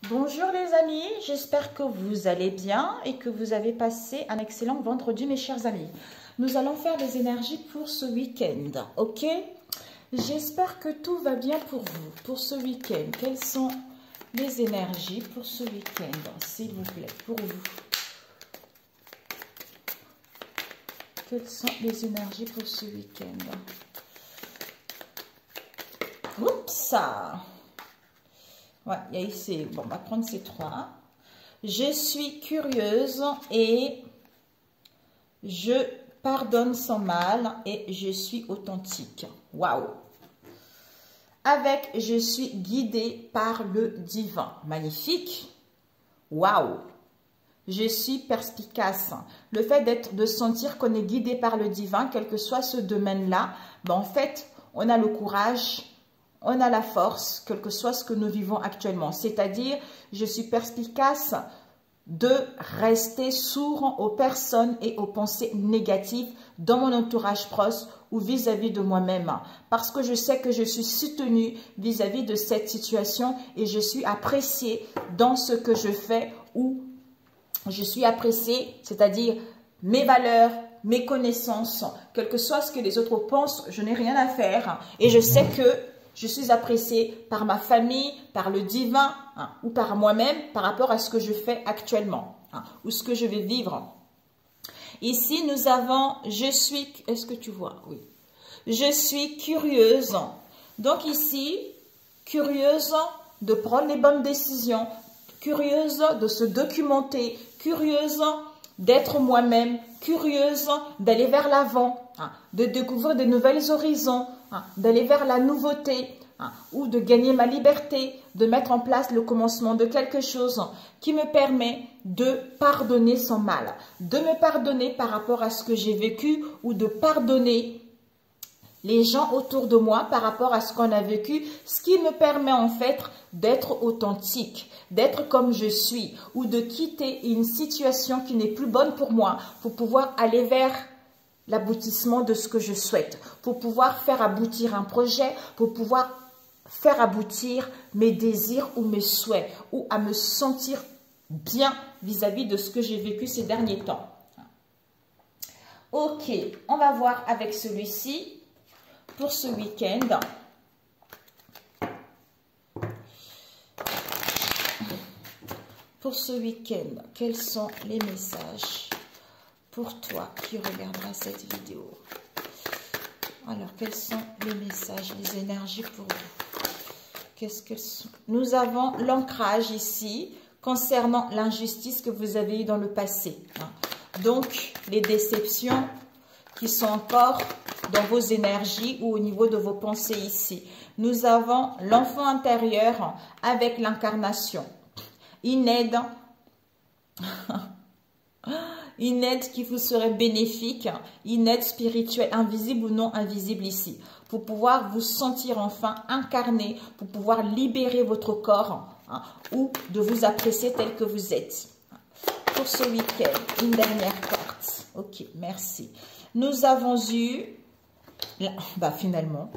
Bonjour les amis, j'espère que vous allez bien et que vous avez passé un excellent vendredi mes chers amis. Nous allons faire des énergies pour ce week-end, ok? J'espère que tout va bien pour vous, pour ce week-end. Quelles sont les énergies pour ce week-end, s'il vous plaît, pour vous? Quelles sont les énergies pour ce week-end? Oups! Ouais, il y a ici, bon, on va prendre ces trois. Je suis curieuse et je pardonne sans mal et je suis authentique. Waouh! Avec je suis guidée par le divin. Magnifique! Waouh! Je suis perspicace. Le fait de sentir qu'on est guidé par le divin, quel que soit ce domaine-là, ben en fait, on a le courage. On a la force, quel que soit ce que nous vivons actuellement. C'est-à-dire, je suis perspicace de rester sourd aux personnes et aux pensées négatives dans mon entourage proche ou vis-à-vis de moi-même. Parce que je sais que je suis soutenue vis-à-vis de cette situation et je suis appréciée dans ce que je fais ou je suis appréciée, c'est-à-dire mes valeurs, mes connaissances, quel que soit ce que les autres pensent, je n'ai rien à faire et je sais que je suis appréciée par ma famille, par le divin ou par moi-même par rapport à ce que je fais actuellement ou ce que je vais vivre. Ici, nous avons « je suis », est-ce que tu vois? Oui. « Je suis curieuse ». Donc ici, curieuse de prendre les bonnes décisions, curieuse de se documenter, curieuse d'être moi-même, curieuse d'aller vers l'avant, de découvrir de nouveaux horizons, d'aller vers la nouveauté ou de gagner ma liberté, de mettre en place le commencement de quelque chose qui me permet de pardonner sans mal, de me pardonner par rapport à ce que j'ai vécu ou de pardonner les gens autour de moi par rapport à ce qu'on a vécu, ce qui me permet en fait d'être authentique, d'être comme je suis ou de quitter une situation qui n'est plus bonne pour moi pour pouvoir aller vers l'aboutissement de ce que je souhaite, pour pouvoir faire aboutir un projet, pour pouvoir faire aboutir mes désirs ou mes souhaits ou à me sentir bien vis-à-vis de ce que j'ai vécu ces derniers temps. Ok, on va voir avec celui-ci. Pour ce week-end, quels sont les messages pour toi qui regarderas cette vidéo? Alors, quels sont les messages, les énergies pour vous? Qu'est-ce qu'elles sont? Nous avons l'ancrage ici concernant l'injustice que vous avez eue dans le passé. Donc, les déceptions qui sont encore dans vos énergies ou au niveau de vos pensées ici. Nous avons l'enfant intérieur avec l'incarnation. Une aide qui vous serait bénéfique, une aide spirituelle, invisible ou non invisible ici, pour pouvoir vous sentir enfin incarné, pour pouvoir libérer votre corps ou de vous apprécier tel que vous êtes. Pour ce week-end, une dernière carte. Ok, merci. Nous avons eu, finalement,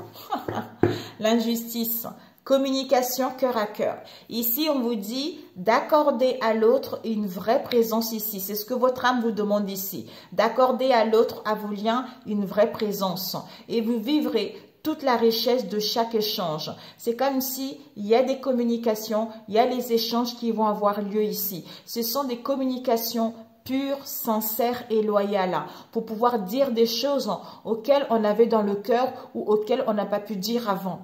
l'injustice, communication cœur à cœur. Ici, on vous dit d'accorder à l'autre une vraie présence ici. C'est ce que votre âme vous demande ici. D'accorder à l'autre, à vos liens, une vraie présence. Et vous vivrez toute la richesse de chaque échange. C'est comme si il y a des communications, il y a les échanges qui vont avoir lieu ici. Ce sont des communications pure, sincère et loyale, pour pouvoir dire des choses auxquelles on avait dans le cœur ou auxquelles on n'a pas pu dire avant,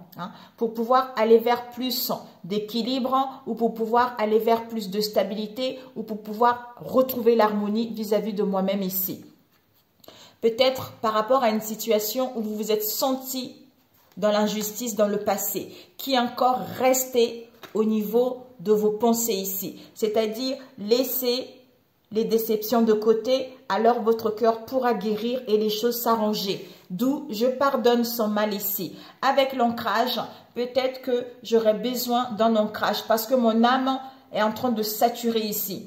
pour pouvoir aller vers plus d'équilibre ou pour pouvoir aller vers plus de stabilité ou pour pouvoir retrouver l'harmonie vis-à-vis de moi-même ici. Peut-être par rapport à une situation où vous vous êtes senti dans l'injustice dans le passé, qui est encore resté au niveau de vos pensées ici, c'est-à-dire laisser les déceptions de côté, alors votre cœur pourra guérir et les choses s'arranger. D'où je pardonne sans mal ici. Avec l'ancrage, peut-être que j'aurai besoin d'un ancrage parce que mon âme est en train de saturer ici.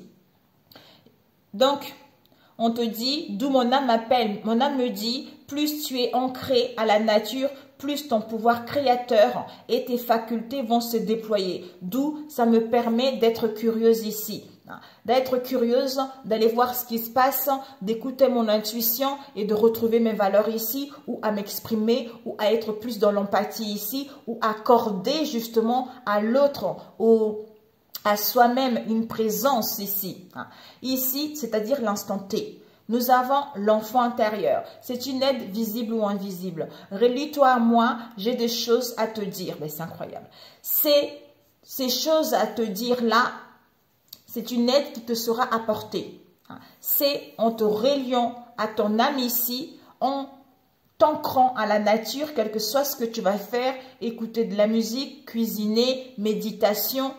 Donc, on te dit, d'où mon âme m'appelle. Mon âme me dit, plus tu es ancré à la nature, plus ton pouvoir créateur et tes facultés vont se déployer. D'où ça me permet d'être curieuse ici. D'être curieuse, d'aller voir ce qui se passe, d'écouter mon intuition et de retrouver mes valeurs ici, ou à m'exprimer, ou à être plus dans l'empathie ici, ou accorder justement à l'autre, à soi-même une présence ici. Ici, c'est-à-dire l'instant T. Nous avons l'enfant intérieur. C'est une aide visible ou invisible. Relie-toi à moi, j'ai des choses à te dire. Mais c'est incroyable. Ces choses à te dire là, c'est une aide qui te sera apportée. C'est en te reliant à ton âme ici, en t'ancrant à la nature, quel que soit ce que tu vas faire, écouter de la musique, cuisiner, méditation,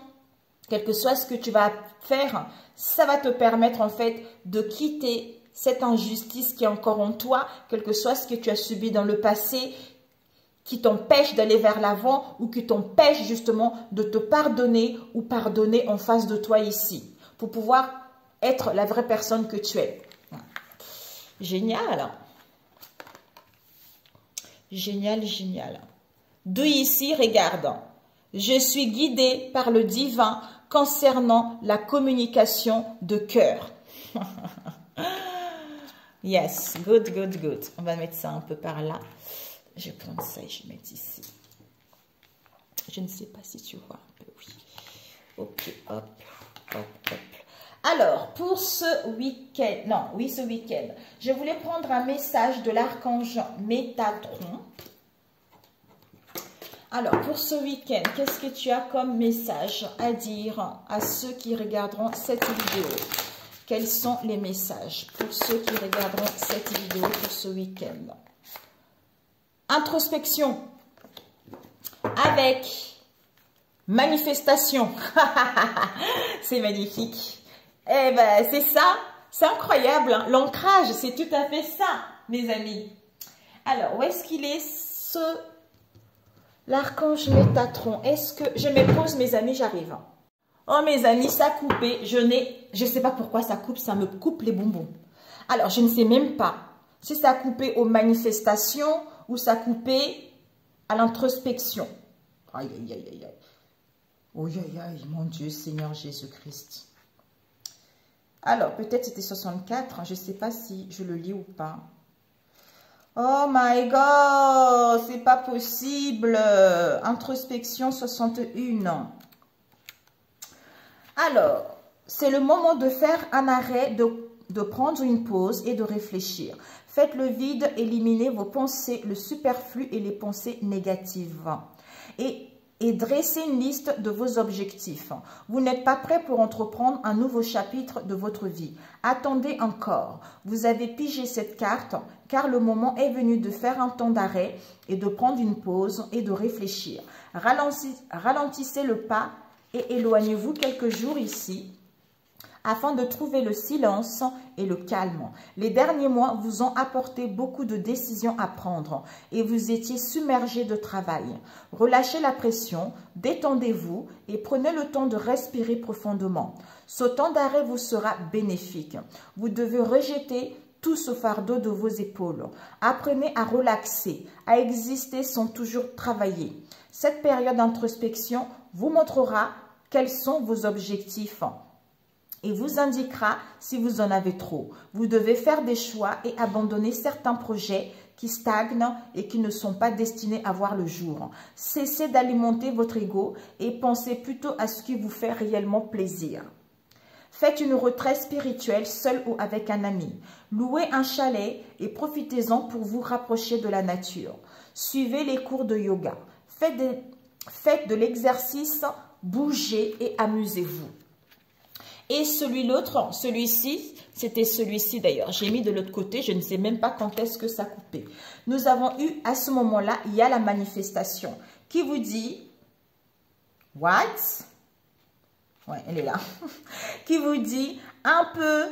quel que soit ce que tu vas faire, ça va te permettre en fait de quitter cette injustice qui est encore en toi, quel que soit ce que tu as subi dans le passé, qui t'empêche d'aller vers l'avant ou qui t'empêche justement de te pardonner ou pardonner en face de toi ici, pour pouvoir être la vraie personne que tu es. Génial. Génial, génial. D'où ici, regarde, je suis guidée par le divin concernant la communication de cœur. Yes, good, good, good. On va mettre ça un peu par là. Je vais prendre ça et je vais mettre ici. Je ne sais pas si tu vois un peu, oui. Ok, hop, hop, hop. Alors, pour ce week-end, non, oui, ce week-end, je voulais prendre un message de l'archange Métatron. Alors, pour ce week-end, qu'est-ce que tu as comme message à dire à ceux qui regarderont cette vidéo? Quels sont les messages pour ceux qui regarderont cette vidéo pour ce week-end? Introspection avec manifestation. C'est magnifique. Eh ben, c'est ça. C'est incroyable. Hein? L'ancrage, c'est tout à fait ça, mes amis. Alors, où est-ce qu'il est ce... L'archange Métatron? Est-ce que... Je me pose, mes amis, j'arrive. Oh, mes amis, ça a coupé. Je ne sais pas pourquoi ça coupe. Ça me coupe les bonbons. Alors, je ne sais même pas si ça a coupé aux manifestations ou ça a coupé à l'introspection. Aïe, aïe, aïe, aïe, aïe. Oh, aïe, aïe, mon Dieu, Seigneur Jésus-Christ. Alors, peut-être c'était 64. Je ne sais pas si je le lis ou pas. Oh my God, c'est pas possible. Introspection 61. Alors, c'est le moment de faire un arrêt, de prendre une pause et de réfléchir. Faites le vide, éliminez vos pensées, le superflu et les pensées négatives. Et dressez une liste de vos objectifs. Vous n'êtes pas prêt pour entreprendre un nouveau chapitre de votre vie. Attendez encore. Vous avez pigé cette carte car le moment est venu de faire un temps d'arrêt et de prendre une pause et de réfléchir. Ralentissez le pas et éloignez-vous quelques jours ici afin de trouver le silence et le calme. Les derniers mois vous ont apporté beaucoup de décisions à prendre et vous étiez submergé de travail. Relâchez la pression, détendez-vous et prenez le temps de respirer profondément. Ce temps d'arrêt vous sera bénéfique. Vous devez rejeter tout ce fardeau de vos épaules. Apprenez à relaxer, à exister sans toujours travailler. Cette période d'introspection vous montrera quels sont vos objectifs et vous indiquera si vous en avez trop. Vous devez faire des choix et abandonner certains projets qui stagnent et qui ne sont pas destinés à voir le jour. Cessez d'alimenter votre ego et pensez plutôt à ce qui vous fait réellement plaisir. Faites une retraite spirituelle seul ou avec un ami. Louez un chalet et profitez-en pour vous rapprocher de la nature. Suivez les cours de yoga. Faites de l'exercice, bougez et amusez-vous. Et celui-ci, c'était celui-ci d'ailleurs. J'ai mis de l'autre côté, je ne sais même pas quand est-ce que ça coupait. Nous avons eu à ce moment-là, il y a la manifestation qui vous dit, what? Ouais, elle est là. Qui vous dit un peu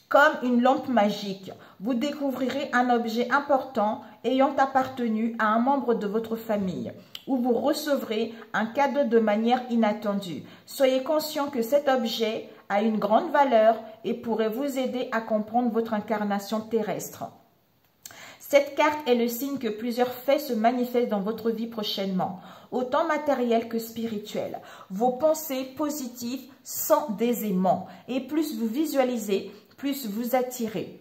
comme une lampe magique. Vous découvrirez un objet important ayant appartenu à un membre de votre famille ou vous recevrez un cadeau de manière inattendue. Soyez conscient que cet objet a une grande valeur et pourrait vous aider à comprendre votre incarnation terrestre. Cette carte est le signe que plusieurs faits se manifestent dans votre vie prochainement, autant matériel que spirituel. Vos pensées positives sont des aimants et plus vous visualisez, plus vous attirez,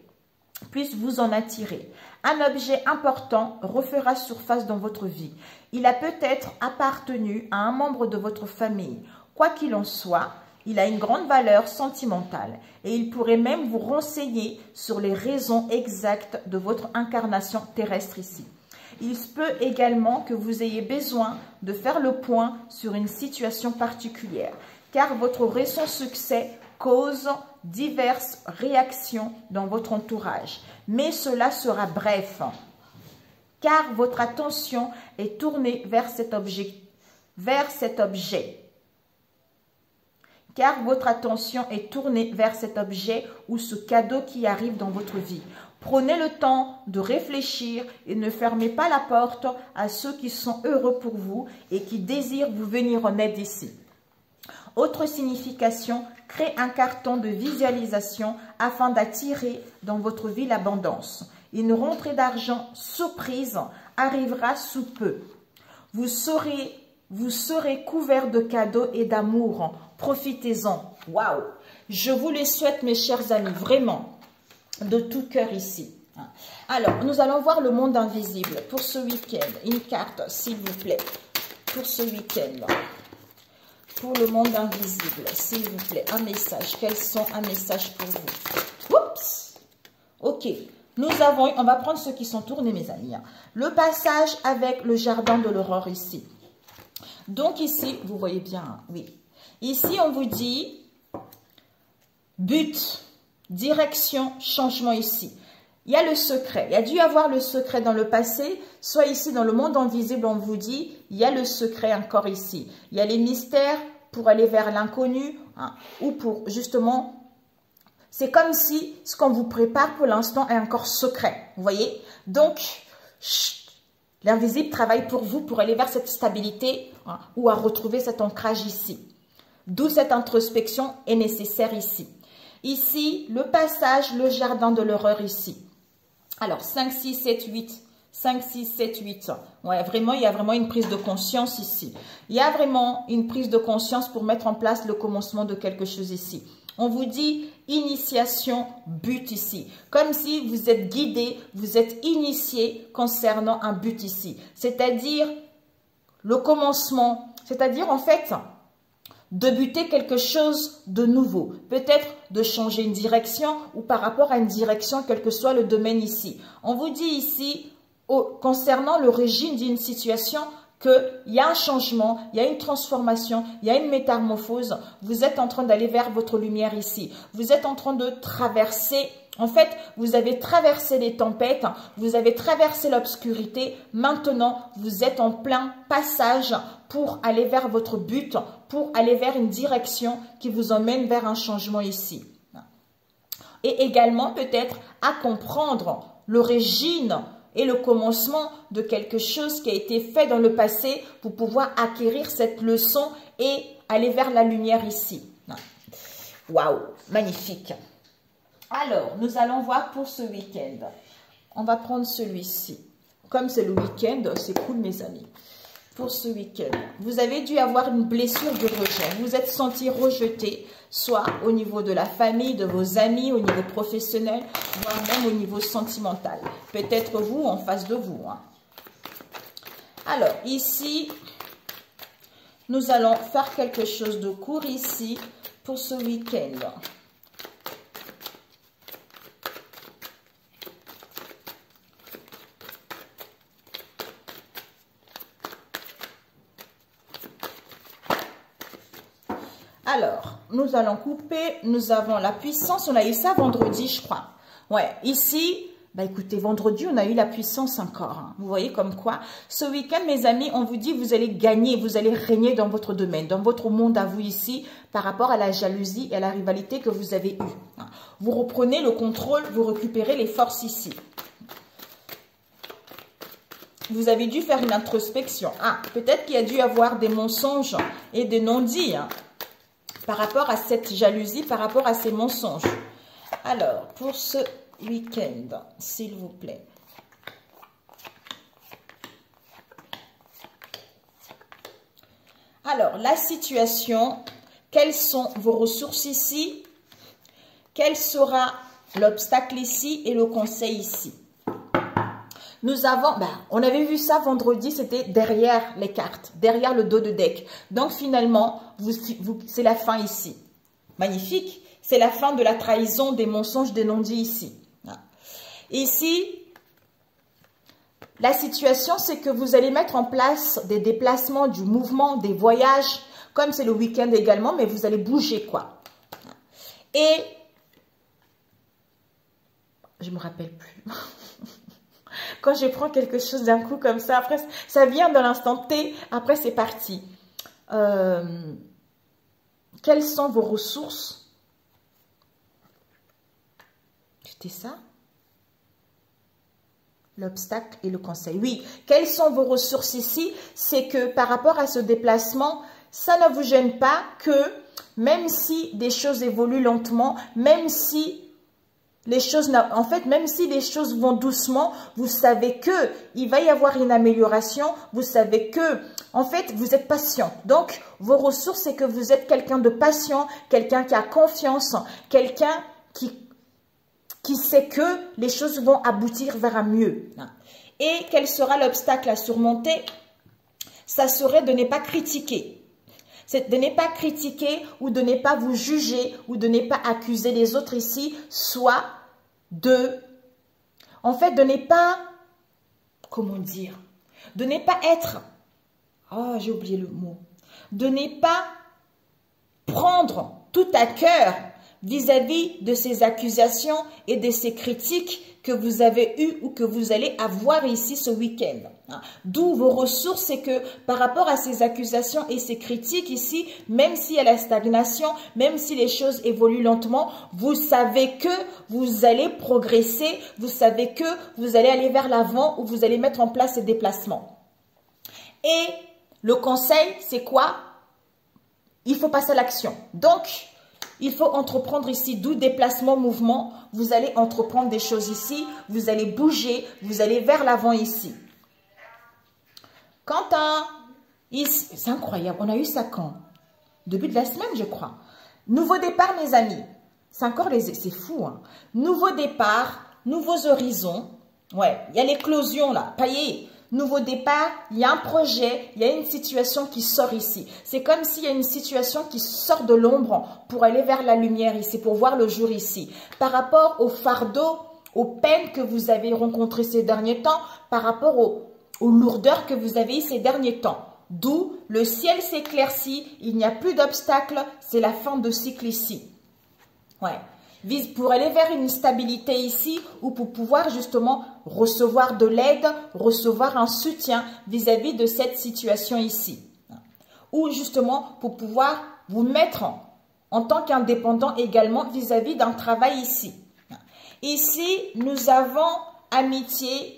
plus vous en attirez. Un objet important refera surface dans votre vie. Il a peut-être appartenu à un membre de votre famille. Quoi qu'il en soit, il a une grande valeur sentimentale et il pourrait même vous renseigner sur les raisons exactes de votre incarnation terrestre ici. Il se peut également que vous ayez besoin de faire le point sur une situation particulière, car votre récent succès cause diverses réactions dans votre entourage. Mais cela sera bref, car votre attention est tournée vers cet objet. Car votre attention est tournée vers cet objet ou ce cadeau qui arrive dans votre vie. Prenez le temps de réfléchir et ne fermez pas la porte à ceux qui sont heureux pour vous et qui désirent vous venir en aide ici. Autre signification, créez un carton de visualisation afin d'attirer dans votre vie l'abondance. Une rentrée d'argent surprise arrivera sous peu. Vous serez couvert de cadeaux et d'amour. Profitez-en. Waouh! Je vous le souhaite, mes chers amis, vraiment, de tout cœur ici. Alors, nous allons voir le monde invisible pour ce week-end. Une carte, s'il vous plaît, pour ce week-end. Pour le monde invisible, s'il vous plaît, un message. Quels sont un message pour vous? Oups! Ok. On va prendre ceux qui sont tournés, mes amis. Le passage avec le jardin de l'aurore ici. Donc ici, vous voyez bien, oui. Ici, on vous dit but, direction, changement ici. Il y a le secret. Il y a dû y avoir le secret dans le passé. Soit ici, dans le monde invisible, on vous dit, il y a le secret encore ici. Il y a les mystères pour aller vers l'inconnu, hein, ou pour justement... C'est comme si ce qu'on vous prépare pour l'instant est encore secret. Vous voyez? Donc, l'invisible travaille pour vous pour aller vers cette stabilité, hein, ou à retrouver cet ancrage ici. D'où cette introspection est nécessaire ici. Ici, le passage, le jardin de l'horreur ici. Alors, 5, 6, 7, 8. 5, 6, 7, 8. Ouais, vraiment, il y a vraiment une prise de conscience ici. Il y a vraiment une prise de conscience pour mettre en place le commencement de quelque chose ici. On vous dit initiation, but ici. Comme si vous êtes guidé, vous êtes initié concernant un but ici. C'est-à-dire le commencement. C'est-à-dire en fait de buter quelque chose de nouveau. Peut-être de changer une direction ou par rapport à une direction, quel que soit le domaine ici. On vous dit ici, concernant l'origine d'une situation, qu'il y a un changement, il y a une transformation, il y a une métamorphose. Vous êtes en train d'aller vers votre lumière ici. Vous êtes en train de traverser, en fait, vous avez traversé les tempêtes, vous avez traversé l'obscurité. Maintenant, vous êtes en plein passage pour aller vers votre but, pour aller vers une direction qui vous emmène vers un changement ici. Et également, peut-être, à comprendre l'origine et le commencement de quelque chose qui a été fait dans le passé pour pouvoir acquérir cette leçon et aller vers la lumière ici. Waouh, magnifique. Alors, nous allons voir pour ce week-end. On va prendre celui-ci. Comme c'est le week-end, c'est cool, mes amis. Pour ce week-end, vous avez dû avoir une blessure de rejet. Vous êtes senti rejeté, soit au niveau de la famille, de vos amis, au niveau professionnel, voire même au niveau sentimental. Peut-être vous en face de vous. Hein. Alors, ici, nous allons faire quelque chose de court ici pour ce week-end. Alors, nous allons couper, nous avons la puissance, on a eu ça vendredi, je crois. Ouais, ici, bah écoutez, vendredi, on a eu la puissance encore. Hein. Vous voyez comme quoi, ce week-end, mes amis, on vous dit, vous allez gagner, vous allez régner dans votre domaine, dans votre monde à vous ici, par rapport à la jalousie et à la rivalité que vous avez eue. Hein. Vous reprenez le contrôle, vous récupérez les forces ici. Vous avez dû faire une introspection. Ah, peut-être qu'il y a dû avoir des mensonges et des non-dits, hein, par rapport à cette jalousie, par rapport à ces mensonges. Alors, pour ce week-end, s'il vous plaît. Alors, la situation, quelles sont vos ressources ici? Quel sera l'obstacle ici et le conseil ici? Nous avons, on avait vu ça vendredi, c'était derrière les cartes, derrière le dos de deck. Donc finalement, c'est la fin ici. Magnifique. C'est la fin de la trahison, des mensonges, des non-dits ici. Ici, la situation, c'est que vous allez mettre en place des déplacements, du mouvement, des voyages, comme c'est le week-end également, mais vous allez bouger, quoi. Et, je me rappelle plus. Quand je prends quelque chose d'un coup comme ça, après, ça vient dans l'instant T, après c'est parti. Quelles sont vos ressources? C'était ça? L'obstacle et le conseil. Oui, quelles sont vos ressources ici? C'est que par rapport à ce déplacement, ça ne vous gêne pas que même si des choses évoluent lentement, même si les choses, en fait, même si les choses vont doucement, vous savez que il va y avoir une amélioration. Vous savez que, en fait, vous êtes patient. Donc, vos ressources, c'est que vous êtes quelqu'un de patient, quelqu'un qui a confiance, quelqu'un qui sait que les choses vont aboutir vers un mieux. Et quel sera l'obstacle à surmonter? Ça serait de ne pas critiquer. C'est de ne pas critiquer ou de ne pas vous juger ou de ne pas accuser les autres ici, soit en fait, de ne pas, comment dire, de ne pas être, j'ai oublié le mot, de ne pas prendre tout à cœur vis-à-vis de ces accusations et de ces critiques que vous avez eues ou que vous allez avoir ici ce week-end. D'où vos ressources, c'est que par rapport à ces accusations et ces critiques ici, même s'il y a la stagnation, même si les choses évoluent lentement, vous savez que vous allez progresser, vous savez que vous allez aller vers l'avant ou vous allez mettre en place ces déplacements. Et le conseil, c'est quoi? Il faut passer à l'action. Donc, il faut entreprendre ici, d'où déplacement, mouvement. Vous allez entreprendre des choses ici, vous allez bouger, vous allez vers l'avant ici. C'est incroyable, on a eu ça quand? Début de la semaine, je crois. Nouveau départ, mes amis. C'est fou, hein. Nouveau départ, nouveaux horizons. Ouais, il y a l'éclosion là, paillé. Nouveau départ, il y a un projet, il y a une situation qui sort ici. C'est comme s'il y a une situation qui sort de l'ombre pour aller vers la lumière ici, pour voir le jour ici. Par rapport au fardeau, aux peines que vous avez rencontrées ces derniers temps, par rapport aux lourdeurs que vous avez eues ces derniers temps. D'où le ciel s'éclaircit, il n'y a plus d'obstacles, c'est la fin de cycle ici. Ouais. Pour aller vers une stabilité ici ou pour pouvoir justement recevoir de l'aide, recevoir un soutien vis-à-vis de cette situation ici. Ou justement pour pouvoir vous mettre en tant qu'indépendant également vis-à-vis d'un travail ici. Ici, nous avons amitié.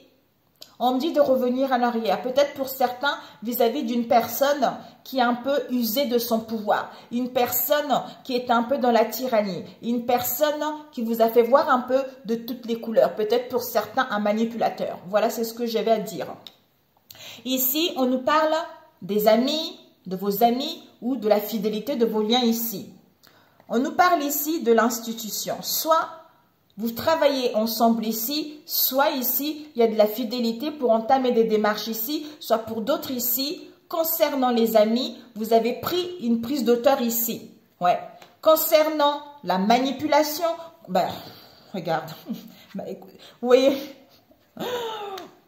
On me dit de revenir en arrière. Peut-être pour certains, vis-à-vis d'une personne qui est un peu usée de son pouvoir. Une personne qui est un peu dans la tyrannie. Une personne qui vous a fait voir un peu de toutes les couleurs. Peut-être pour certains, un manipulateur. Voilà, c'est ce que j'avais à dire. Ici, on nous parle des amis, de vos amis ou de la fidélité de vos liens ici. On nous parle ici de l'institution. Soit vous travaillez ensemble ici, soit ici, il y a de la fidélité pour entamer des démarches ici, soit pour d'autres ici. Concernant les amis, vous avez pris une prise d'auteur ici. Ouais. Concernant la manipulation, regarde. Écoute, vous voyez?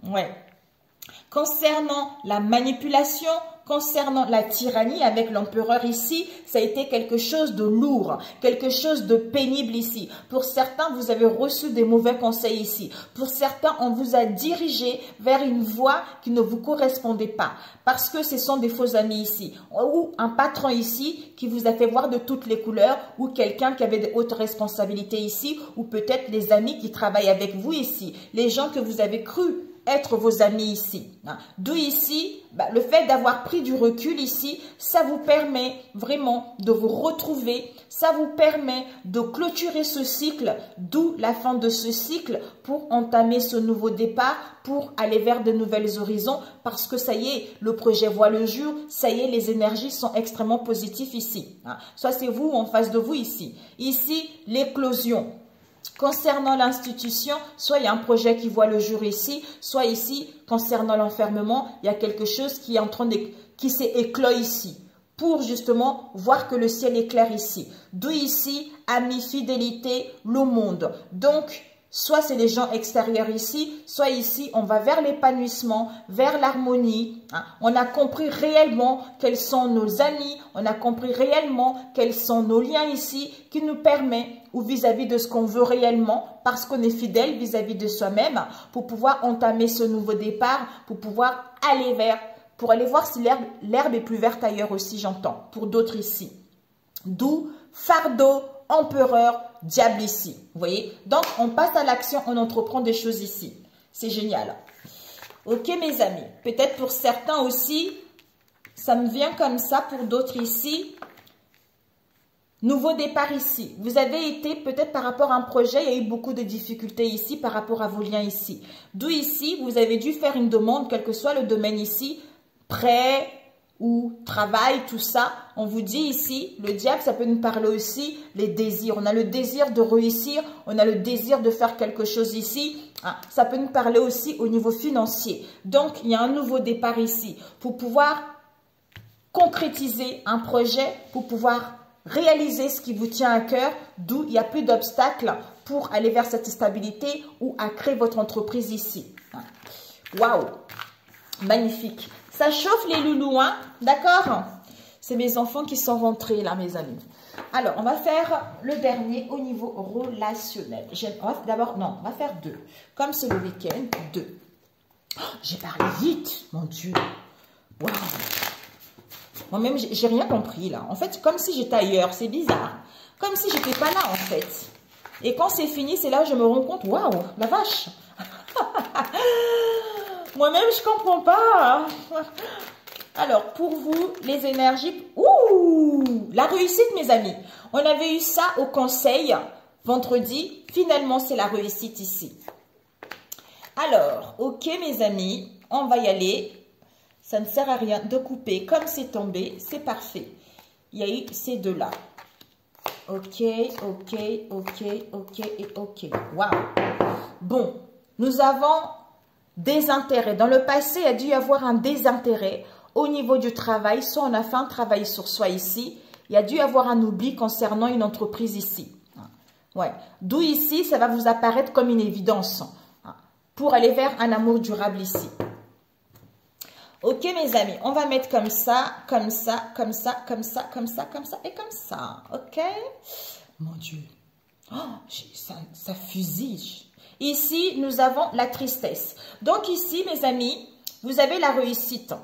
Ouais. Concernant la manipulation, concernant la tyrannie avec l'empereur ici, ça a été quelque chose de lourd, quelque chose de pénible ici. Pour certains, vous avez reçu des mauvais conseils ici. Pour certains, on vous a dirigé vers une voie qui ne vous correspondait pas. Parce que ce sont des faux amis ici. Ou un patron ici qui vous a fait voir de toutes les couleurs. Ou quelqu'un qui avait de hautes responsabilités ici. Ou peut-être les amis qui travaillent avec vous ici. Les gens que vous avez cru être vos amis ici. D'où ici, le fait d'avoir pris du recul ici, ça vous permet vraiment de vous retrouver, ça vous permet de clôturer ce cycle, d'où la fin de ce cycle pour entamer ce nouveau départ, pour aller vers de nouvelles horizons, parce que ça y est, le projet voit le jour, ça y est, les énergies sont extrêmement positives ici. Soit c'est vous ou en face de vous ici. Ici, l'éclosion. Concernant l'institution, soit il y a un projet qui voit le jour ici, soit ici, concernant l'enfermement, il y a quelque chose qui est en train qui s'est éclos ici, pour justement voir que le ciel est clair ici. D'où ici, amis, fidélité, le monde. Donc, soit c'est les gens extérieurs ici, soit ici, on va vers l'épanouissement, vers l'harmonie. On a compris réellement quels sont nos amis, on a compris réellement quels sont nos liens ici, qui nous permet, ou vis-à-vis de ce qu'on veut réellement, parce qu'on est fidèle vis-à-vis de soi-même, pour pouvoir entamer ce nouveau départ, pour pouvoir aller vers, pour aller voir si l'herbe est plus verte ailleurs aussi, j'entends, pour d'autres ici. D'où fardeau, empereur, diable ici. Vous voyez? Donc, on passe à l'action, on entreprend des choses ici. C'est génial. Ok, mes amis. Peut-être pour certains aussi, ça me vient comme ça. Pour d'autres ici, nouveau départ ici. Vous avez été, peut-être par rapport à un projet, il y a eu beaucoup de difficultés ici par rapport à vos liens ici. D'où ici, vous avez dû faire une demande, quel que soit le domaine ici, prêt ou travail, tout ça. On vous dit ici, le diable, ça peut nous parler aussi, les désirs. On a le désir de réussir, on a le désir de faire quelque chose ici. Ça peut nous parler aussi au niveau financier. Donc, il y a un nouveau départ ici pour pouvoir concrétiser un projet, pour pouvoir réaliser ce qui vous tient à cœur, d'où il n'y a plus d'obstacles pour aller vers cette stabilité ou à créer votre entreprise ici. Waouh! Magnifique! Ça chauffe les loulous, hein? D'accord? C'est mes enfants qui sont rentrés là, mes amis. Alors, on va faire le dernier au niveau relationnel. D'abord, non, on va faire 2. Comme c'est le week-end, 2. Oh, j'ai parlé vite, mon Dieu. Waouh! Moi-même, j'ai rien compris là. En fait, comme si j'étais ailleurs. C'est bizarre. Comme si j'étais pas là, en fait. Et quand c'est fini, c'est là où je me rends compte. Waouh, la vache! Moi-même, je comprends pas. Alors, pour vous, les énergies... Ouh! La réussite, mes amis. On avait eu ça au conseil vendredi. Finalement, c'est la réussite ici. Alors, ok, mes amis, on va y aller. Ça ne sert à rien de couper. Comme c'est tombé, c'est parfait. Il y a eu ces deux-là. Ok, ok, ok, ok et ok. Waouh! Bon, nous avons des intérêts. Dans le passé, il y a dû y avoir un désintérêt au niveau du travail. Soit on a fait un travail sur soi ici. Il y a dû y avoir un oubli concernant une entreprise ici. Ouais. D'où ici, ça va vous apparaître comme une évidence pour aller vers un amour durable ici. Ok, mes amis, on va mettre comme ça, comme ça, comme ça, comme ça, comme ça, comme ça et comme ça. Ok? Mon Dieu. Oh, ça fusille. Ici, nous avons la tristesse. Donc ici, mes amis, vous avez la réussite.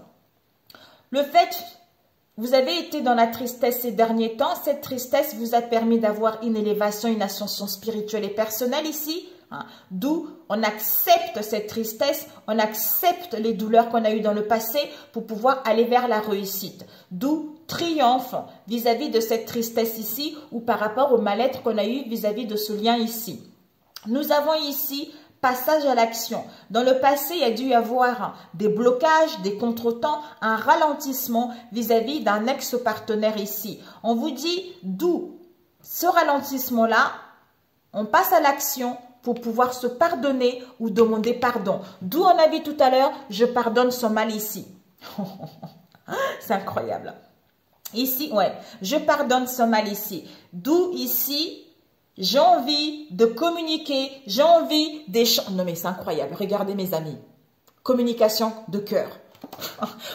Le fait, vous avez été dans la tristesse ces derniers temps. Cette tristesse vous a permis d'avoir une élévation, une ascension spirituelle et personnelle ici. D'où on accepte cette tristesse, on accepte les douleurs qu'on a eues dans le passé pour pouvoir aller vers la réussite. D'où triomphe vis-à-vis de cette tristesse ici ou par rapport au mal-être qu'on a eu vis-à-vis de ce lien ici. Nous avons ici passage à l'action. Dans le passé, il y a dû y avoir des blocages, des contretemps, un ralentissement vis-à-vis d'un ex-partenaire ici. On vous dit d'où ce ralentissement-là, on passe à l'action pour pouvoir se pardonner ou demander pardon. D'où on a vu tout à l'heure, je pardonne son mal ici. C'est incroyable. Ici, ouais, je pardonne son mal ici. D'où ici, j'ai envie de communiquer, j'ai envie d'échanger. Non mais c'est incroyable, regardez mes amis. Communication de cœur.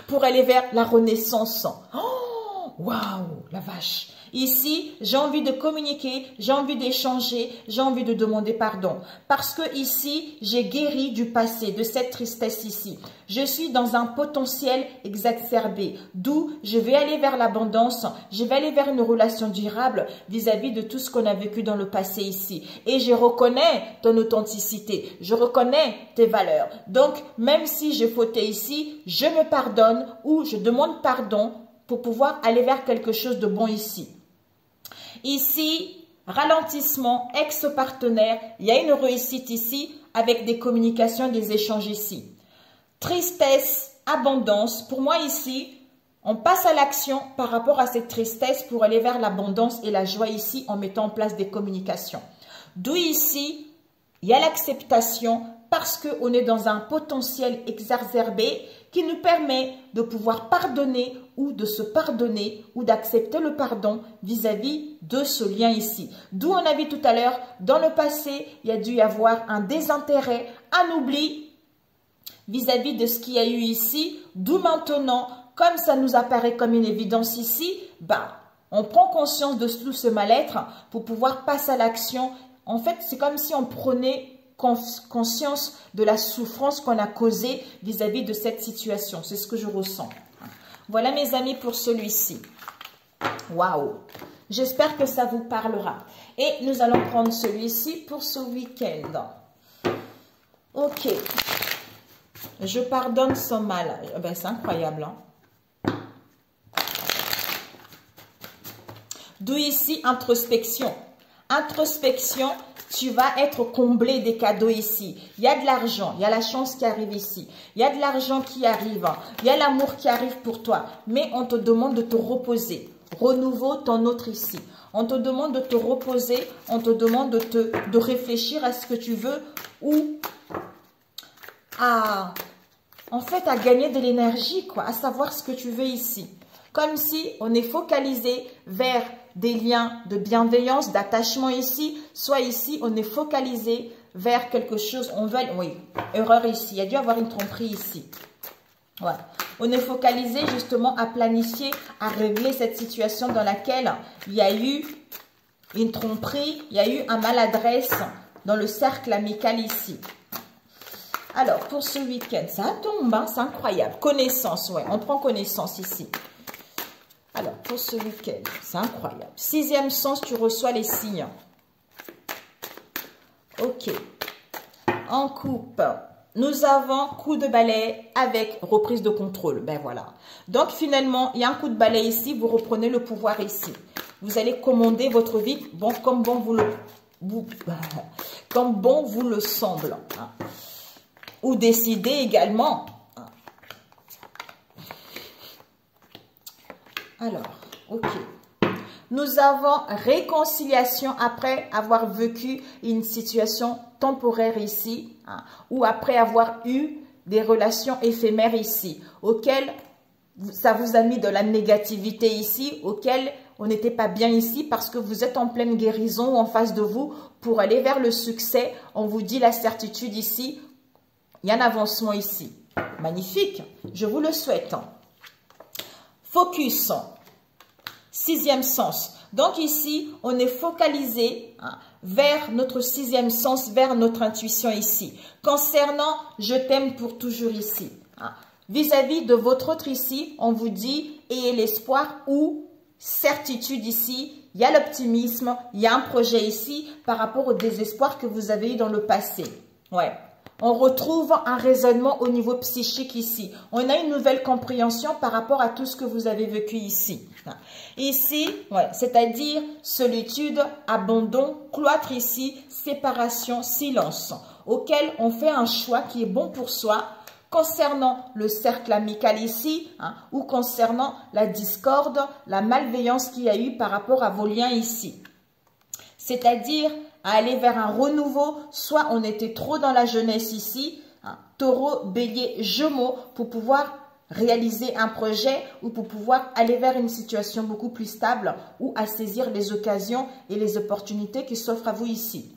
Pour aller vers la renaissance. Oh, waouh, la vache. Ici, j'ai envie de communiquer, j'ai envie d'échanger, j'ai envie de demander pardon. Parce que ici, j'ai guéri du passé, de cette tristesse ici. Je suis dans un potentiel exacerbé, d'où je vais aller vers l'abondance, je vais aller vers une relation durable vis-à-vis de tout ce qu'on a vécu dans le passé ici. Et je reconnais ton authenticité, je reconnais tes valeurs. Donc, même si j'ai fauté ici, je me pardonne ou je demande pardon pour pouvoir aller vers quelque chose de bon ici. Ici, ralentissement, ex-partenaire, il y a une réussite ici avec des communications, des échanges ici. Tristesse, abondance, pour moi ici, on passe à l'action par rapport à cette tristesse pour aller vers l'abondance et la joie ici en mettant en place des communications. D'où ici, il y a l'acceptation parce qu'on est dans un potentiel exacerbé qui nous permet de pouvoir pardonner ou de se pardonner ou d'accepter le pardon vis-à-vis de ce lien ici. D'où on a vu tout à l'heure, dans le passé, il y a dû y avoir un désintérêt, un oubli vis-à-vis de ce qu'il y a eu ici. D'où maintenant, comme ça nous apparaît comme une évidence ici, on prend conscience de tout ce mal-être pour pouvoir passer à l'action. En fait, c'est comme si on prenait conscience de la souffrance qu'on a causée vis-à-vis de cette situation. C'est ce que je ressens. Voilà mes amis pour celui-ci. Waouh! J'espère que ça vous parlera. Et nous allons prendre celui-ci pour ce week-end. Ok. Je pardonne sans mal. C'est incroyable. D'où ici, introspection. Introspection, tu vas être comblé des cadeaux ici. Il y a de l'argent, il y a la chance qui arrive ici. Il y a de l'argent qui arrive, il y a l'amour qui arrive pour toi. Mais on te demande de te reposer. Renouveau ton autre ici. On te demande de te reposer, on te demande de réfléchir à ce que tu veux ou à gagner de l'énergie, à savoir ce que tu veux ici. Comme si on est focalisé vers des liens de bienveillance, d'attachement ici, soit ici, on est focalisé vers quelque chose, erreur ici, il y a dû avoir une tromperie ici. Ouais. On est focalisé justement à planifier, à régler cette situation dans laquelle il y a eu une tromperie, il y a eu un maladresse dans le cercle amical ici. Alors, pour ce week-end, ça tombe, c'est incroyable. Connaissance, on prend connaissance ici. Alors, pour ce week-end, c'est incroyable. 6e sens, tu reçois les signes. Ok. En coupe, nous avons coup de balai avec reprise de contrôle. Voilà. Donc, finalement, il y a un coup de balai ici. Vous reprenez le pouvoir ici. Vous allez commander votre vie comme bon vous le semble. Ou décider également. Alors, ok. Nous avons réconciliation après avoir vécu une situation temporaire ici, ou après avoir eu des relations éphémères ici, auxquelles ça vous a mis de la négativité ici, auxquelles on n'était pas bien ici parce que vous êtes en pleine guérison en face de vous pour aller vers le succès. On vous dit la certitude ici, il y a un avancement ici. Magnifique, je vous le souhaite. Focus, 6e sens. Donc ici, on est focalisé vers notre 6e sens, vers notre intuition ici. Concernant « je t'aime pour toujours » ici. Vis-à-vis de votre autre ici, on vous dit « ayez l'espoir » ou « certitude » ici. Il y a l'optimisme, il y a un projet ici par rapport au désespoir que vous avez eu dans le passé. Ouais. On retrouve un raisonnement au niveau psychique ici. On a une nouvelle compréhension par rapport à tout ce que vous avez vécu ici. Ici, c'est-à-dire solitude, abandon, cloître ici, séparation, silence, auquel on fait un choix qui est bon pour soi concernant le cercle amical ici, ou concernant la discorde, la malveillance qu'il y a eu par rapport à vos liens ici. C'est-à-dire à aller vers un renouveau, soit on était trop dans la jeunesse ici, taureau, bélier, gémeaux, pour pouvoir réaliser un projet ou pour pouvoir aller vers une situation beaucoup plus stable ou à saisir les occasions et les opportunités qui s'offrent à vous ici.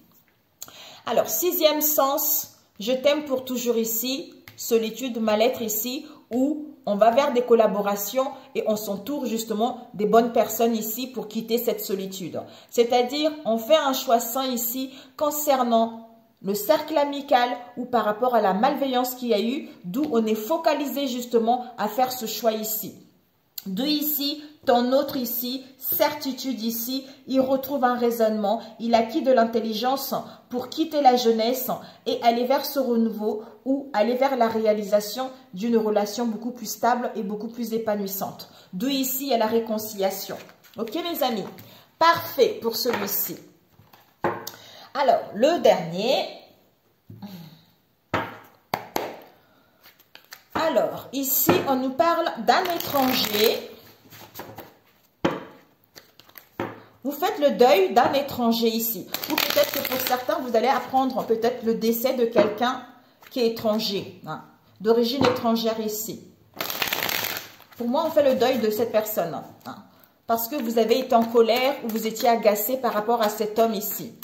Alors, 6e sens, je t'aime pour toujours ici, solitude, mal-être ici, ou on va vers des collaborations et on s'entoure justement des bonnes personnes ici pour quitter cette solitude. C'est-à-dire, on fait un choix sain ici concernant le cercle amical ou par rapport à la malveillance qu'il y a eu, d'où on est focalisé justement à faire ce choix ici. De ici, ton autre ici, certitude ici, il retrouve un raisonnement, il acquit de l'intelligence pour quitter la jeunesse et aller vers ce renouveau ou aller vers la réalisation d'une relation beaucoup plus stable et beaucoup plus épanouissante. De ici, il y a la réconciliation. Ok mes amis? Parfait pour celui-ci. Alors, le dernier. Alors, ici, on nous parle d'un étranger. Vous faites le deuil d'un étranger ici. Ou peut-être que pour certains, vous allez apprendre peut-être le décès de quelqu'un qui est étranger, hein, d'origine étrangère ici. Pour moi, on fait le deuil de cette personne. Hein, parce que vous avez été en colère ou vous étiez agacé par rapport à cet homme ici.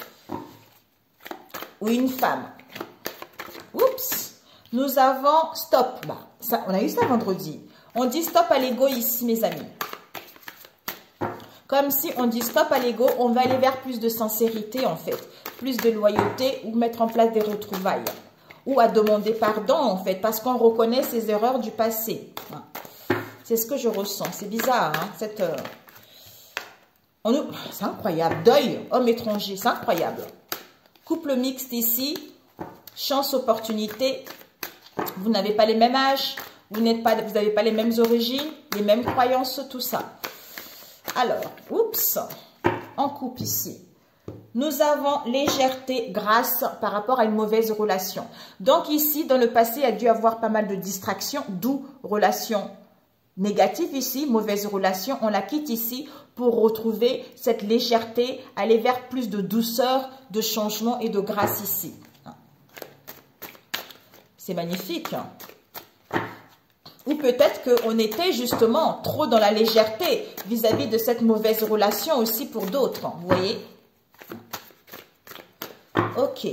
Ou une femme. Oups! Nous avons stop. Bah, ça, on a eu ça vendredi. On dit stop à l'ego ici, mes amis. Comme si on dit stop à l'ego, on va aller vers plus de sincérité en fait. Plus de loyauté ou mettre en place des retrouvailles. Ou à demander pardon en fait, parce qu'on reconnaît ses erreurs du passé. C'est ce que je ressens. C'est bizarre, hein, cette... C'est incroyable. Deuil, homme étranger, c'est incroyable. Couple mixte ici. Chance, opportunité. Vous n'avez pas les mêmes âges, vous n'avez pas les mêmes origines, les mêmes croyances, tout ça. Alors, oups, en coupe ici. Nous avons légèreté, grâce par rapport à une mauvaise relation. Donc ici, dans le passé, il y a dû avoir pas mal de distractions, d'où relation négative ici, mauvaise relation. On la quitte ici pour retrouver cette légèreté, aller vers plus de douceur, de changement et de grâce ici. C'est magnifique. Ou peut-être qu'on était justement trop dans la légèreté vis-à-vis de cette mauvaise relation aussi pour d'autres. Vous voyez? Ok.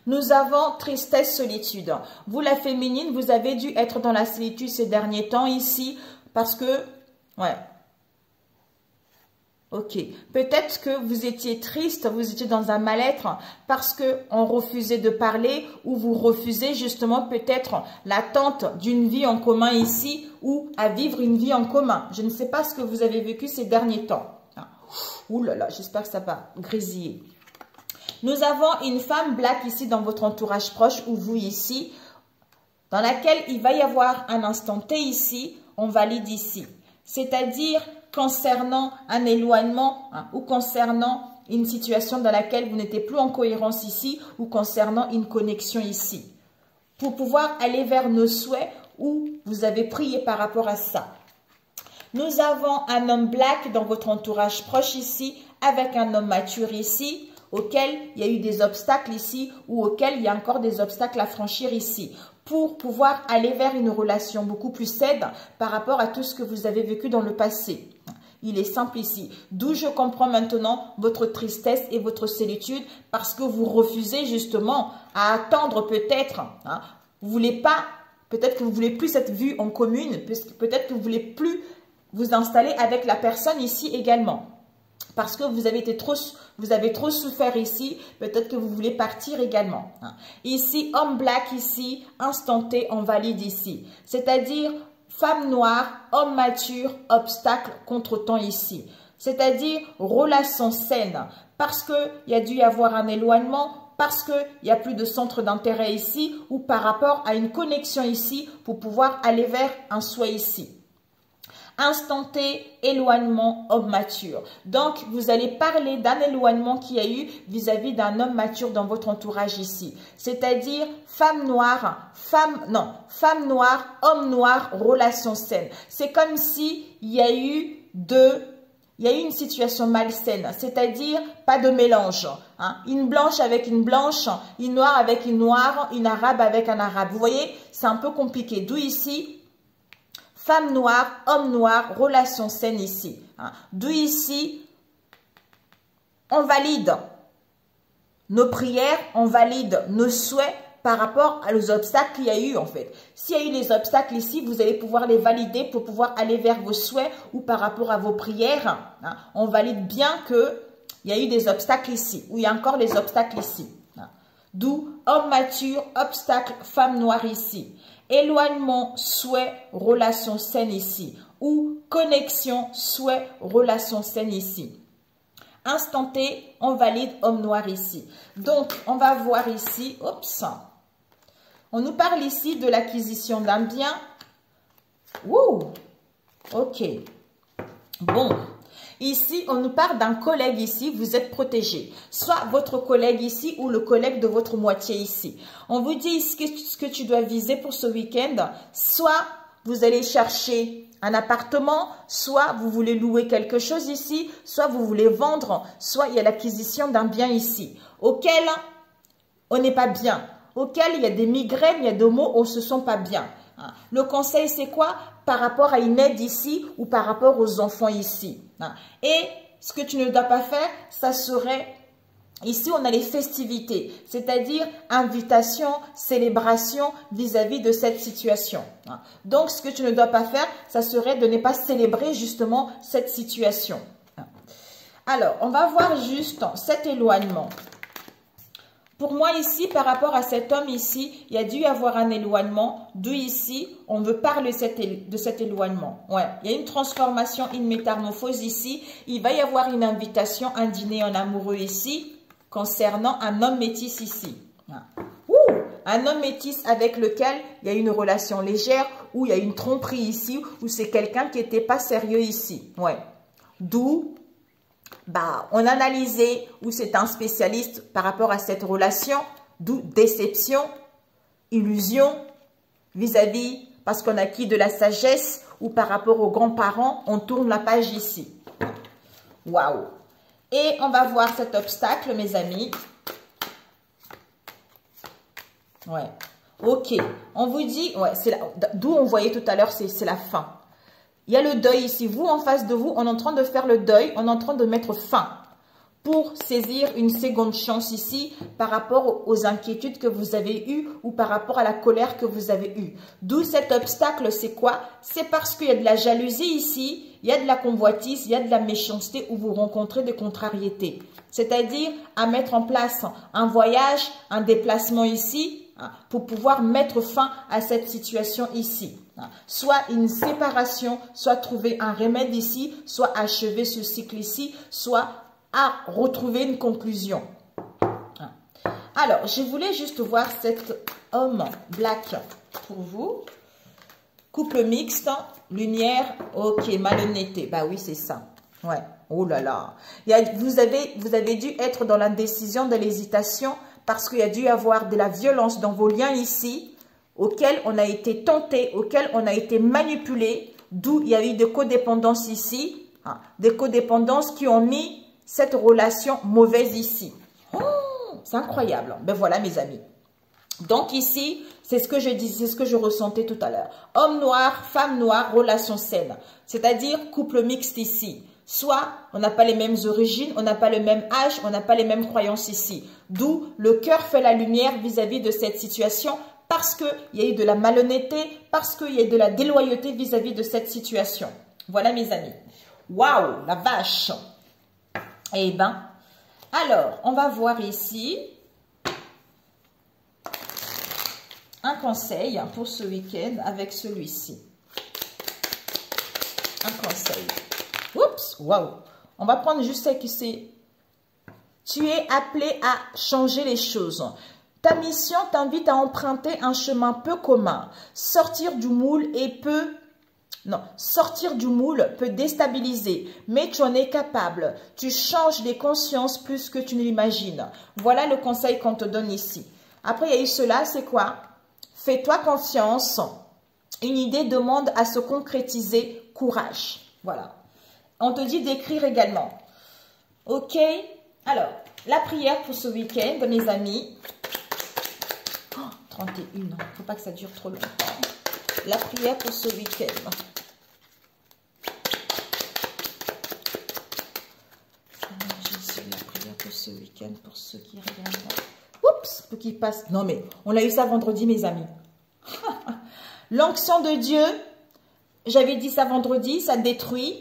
Nous avons tristesse, solitude. Vous, la féminine, vous avez dû être dans la solitude ces derniers temps ici parce que... Ouais. Ok, peut-être que vous étiez triste, vous étiez dans un mal-être parce qu'on refusait de parler ou vous refusez justement peut-être l'attente d'une vie en commun ici ou à vivre une vie en commun. Je ne sais pas ce que vous avez vécu ces derniers temps. Ouh là là, j'espère que ça va grésiller. Nous avons une femme black ici dans votre entourage proche ou vous ici, dans laquelle il va y avoir un instant T ici, on valide ici. C'est-à-dire concernant un éloignement ou concernant une situation dans laquelle vous n'étiez plus en cohérence ici ou concernant une connexion ici. Pour pouvoir aller vers nos souhaits où vous avez prié par rapport à ça. Nous avons un homme black dans votre entourage proche ici avec un homme mature ici auquel il y a eu des obstacles ici ou auquel il y a encore des obstacles à franchir ici. Pour pouvoir aller vers une relation beaucoup plus saine par rapport à tout ce que vous avez vécu dans le passé. Il est simple ici. D'où je comprends maintenant votre tristesse et votre solitude parce que vous refusez justement à attendre peut-être. Hein, vous voulez pas, peut-être que vous voulez plus cette vue en commune, peut-être que vous voulez plus vous installer avec la personne ici également. Parce que vous avez trop souffert ici, peut-être que vous voulez partir également. Ici, homme black ici, instanté, on valide ici. C'est-à-dire, femme noire, homme mature, obstacle, contretemps ici. C'est-à-dire, relation saine. Parce qu'il y a dû y avoir un éloignement, parce qu'il n'y a plus de centre d'intérêt ici, ou par rapport à une connexion ici, pour pouvoir aller vers un souhait ici. Instanté, éloignement, homme mature. Donc, vous allez parler d'un éloignement qu'il y a eu vis-à-vis d'un homme mature dans votre entourage ici. C'est-à-dire, femme noire, homme noir, relation saine. C'est comme si il y a eu une situation malsaine, c'est-à-dire pas de mélange. Hein. Une blanche avec une blanche, une noire avec une noire, une arabe avec un arabe. Vous voyez, c'est un peu compliqué. D'où ici, femme noire, homme noir, relation saine ici. Hein. D'où ici, on valide. nos prières, on valide nos souhaits par rapport aux obstacles qu'il y a eu en fait. S'il y a eu les obstacles ici, vous allez pouvoir les valider pour pouvoir aller vers vos souhaits ou par rapport à vos prières. Hein. On valide bien qu'il y a eu des obstacles ici, ou il y a encore les obstacles ici. Hein. D'où homme mature, obstacle, femme noire ici. Éloignement, souhait, relation saine ici. Ou connexion, souhait, relation saine ici. Instant T, on valide homme noir ici. Donc, on va voir ici, oups, on nous parle ici de l'acquisition d'un bien. Ouh, ok. Bon, ici, on nous parle d'un collègue ici, vous êtes protégé. Soit votre collègue ici ou le collègue de votre moitié ici. On vous dit ce que tu dois viser pour ce week-end. Soit vous allez chercher un appartement, soit vous voulez louer quelque chose ici, soit vous voulez vendre, soit il y a l'acquisition d'un bien ici, auquel on n'est pas bien, auquel il y a des migraines, il y a des mots, on ne se sent pas bien. Le conseil, c'est quoi? Par rapport à une aide ici ou par rapport aux enfants ici. Et ce que tu ne dois pas faire, ça serait... Ici, on a les festivités, c'est-à-dire invitation, célébration vis-à-vis de cette situation. Donc, ce que tu ne dois pas faire, ça serait de ne pas célébrer justement cette situation. Alors, on va voir juste cet éloignement. Pour moi ici, par rapport à cet homme ici, il y a dû y avoir un éloignement. D'où ici, on veut parler de cet éloignement. Ouais, il y a une transformation, une métamorphose ici. Il va y avoir une invitation, un dîner en amoureux ici. Concernant un homme métis ici. Un homme métis avec lequel il y a une relation légère ou il y a une tromperie ici ou c'est quelqu'un qui n'était pas sérieux ici. Ouais. D'où, on analysait ou c'est un spécialiste par rapport à cette relation. D'où déception, illusion vis-à-vis parce qu'on a acquis de la sagesse ou par rapport aux grands-parents, on tourne la page ici. Waouh! Et on va voir cet obstacle, mes amis. Ouais. Ok. On vous dit, ouais, d'où on voyait tout à l'heure, c'est la fin. Il y a le deuil ici. Vous, en face de vous, on est en train de faire le deuil. On est en train de mettre fin pour saisir une seconde chance ici par rapport aux inquiétudes que vous avez eues ou par rapport à la colère que vous avez eue. D'où cet obstacle, c'est quoi? C'est parce qu'il y a de la jalousie ici. Il y a de la convoitise, il y a de la méchanceté où vous rencontrez des contrariétés. C'est-à-dire à mettre en place un voyage, un déplacement ici pour pouvoir mettre fin à cette situation ici. Soit une séparation, soit trouver un remède ici, soit achever ce cycle ici, soit à retrouver une conclusion. Alors, je voulais juste voir cet homme black pour vous. Couple mixte, lumière, ok, malhonnêteté. Bah oui, c'est ça. Ouais, oh là là. Vous avez dû être dans l'indécision, dans l'hésitation, parce qu'il y a dû y avoir de la violence dans vos liens ici, auxquels on a été tenté, auxquels on a été manipulé, d'où il y a eu des codépendances ici, des codépendances qui ont mis cette relation mauvaise ici. Oh, c'est incroyable. Ben voilà, mes amis. Donc ici, c'est ce que je dis, c'est ce que je ressentais tout à l'heure. Homme noir, femme noire, relation saine. C'est-à-dire couple mixte ici. Soit on n'a pas les mêmes origines, on n'a pas le même âge, on n'a pas les mêmes croyances ici. D'où le cœur fait la lumière vis-à-vis de cette situation parce qu'il y a eu de la malhonnêteté, parce qu'il y a eu de la déloyauté vis-à-vis de cette situation. Voilà mes amis. Waouh, la vache. Eh ben, alors, on va voir ici un conseil pour ce week-end avec celui-ci. Un conseil. Oups, waouh. On va prendre juste ce qui c'est. Tu es appelé à changer les choses. Ta mission t'invite à emprunter un chemin peu commun. Sortir du moule peut déstabiliser, mais tu en es capable. Tu changes les consciences plus que tu ne l'imagines. Voilà le conseil qu'on te donne ici. Après, il y a eu cela, c'est quoi? Fais-toi confiance. Une idée demande à se concrétiser. Courage. Voilà. On te dit d'écrire également. Ok? Alors, la prière pour ce week-end, mes amis. Oh, 31. Il ne faut pas que ça dure trop longtemps. La prière pour ce week-end. La prière pour ce week-end, pour ceux qui regardent. pour qu'il passe. Non mais, on a eu ça vendredi, mes amis. L'onction de Dieu, j'avais dit ça vendredi, ça détruit,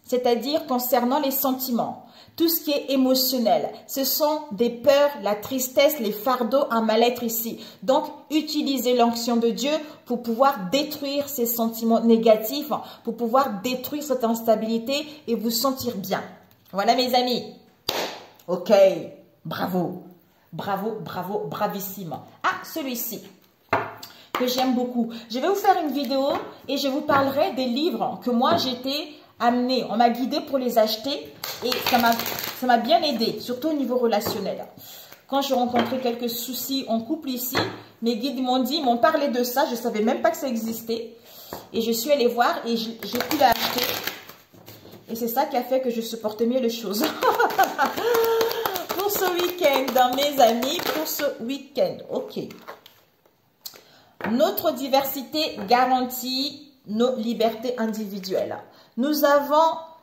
c'est-à-dire concernant les sentiments. Tout ce qui est émotionnel, ce sont des peurs, la tristesse, les fardeaux, un mal-être ici. Donc, utilisez l'onction de Dieu pour pouvoir détruire ces sentiments négatifs, pour pouvoir détruire cette instabilité et vous sentir bien. Voilà mes amis. Ok, bravo, bravo, bravo, bravissime. Ah, celui-ci que j'aime beaucoup. Je vais vous faire une vidéo et je vous parlerai des livres que moi j'étais amenée. On m'a guidée pour les acheter et ça m'a bien aidé, surtout au niveau relationnel. Quand j'ai rencontré quelques soucis en couple ici, mes guides m'ont dit, m'ont parlé de ça. Je ne savais même pas que ça existait. Et je suis allée voir et j'ai pu l'acheter. Et c'est ça qui a fait que je supporte mieux les choses. Pour ce week-end, mes amis, pour ce week-end. Ok. Notre diversité garantit nos libertés individuelles.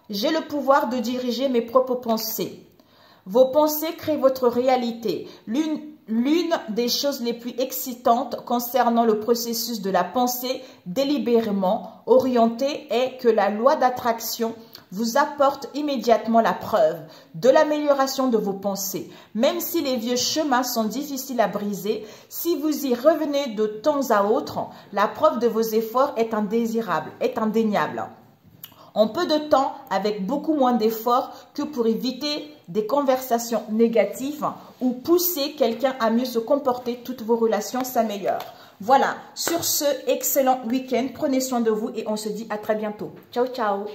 J'ai le pouvoir de diriger mes propres pensées. Vos pensées créent votre réalité. L'une des choses les plus excitantes concernant le processus de la pensée délibérément orientée est que la loi d'attraction vous apporte immédiatement la preuve de l'amélioration de vos pensées. Même si les vieux chemins sont difficiles à briser, si vous y revenez de temps à autre, la preuve de vos efforts est indésirable, est indéniable. En peu de temps, avec beaucoup moins d'efforts que pour éviter des conversations négatives ou pousser quelqu'un à mieux se comporter, toutes vos relations s'améliorent. Voilà, sur ce excellent week-end, prenez soin de vous et on se dit à très bientôt. Ciao, ciao!